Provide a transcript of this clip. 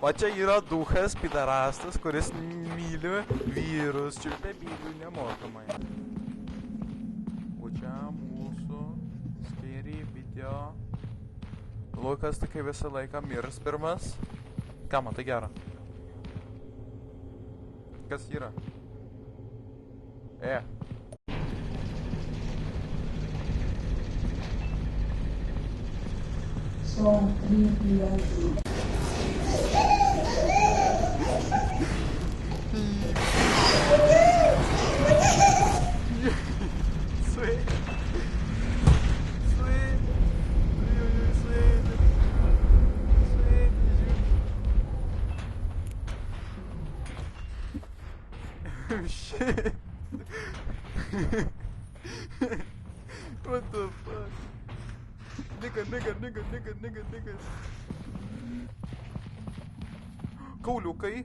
O čia yra duhas, pidarastas, kuris myli vyrus, čiulpia bylų nemokamai. O čia mūsų scary video. Lukas tai visą laiką mirs pirmas. Ką, matai gerą? Kas yra? So creepy. Shit. What the fuck? Nigga. Kauliukai.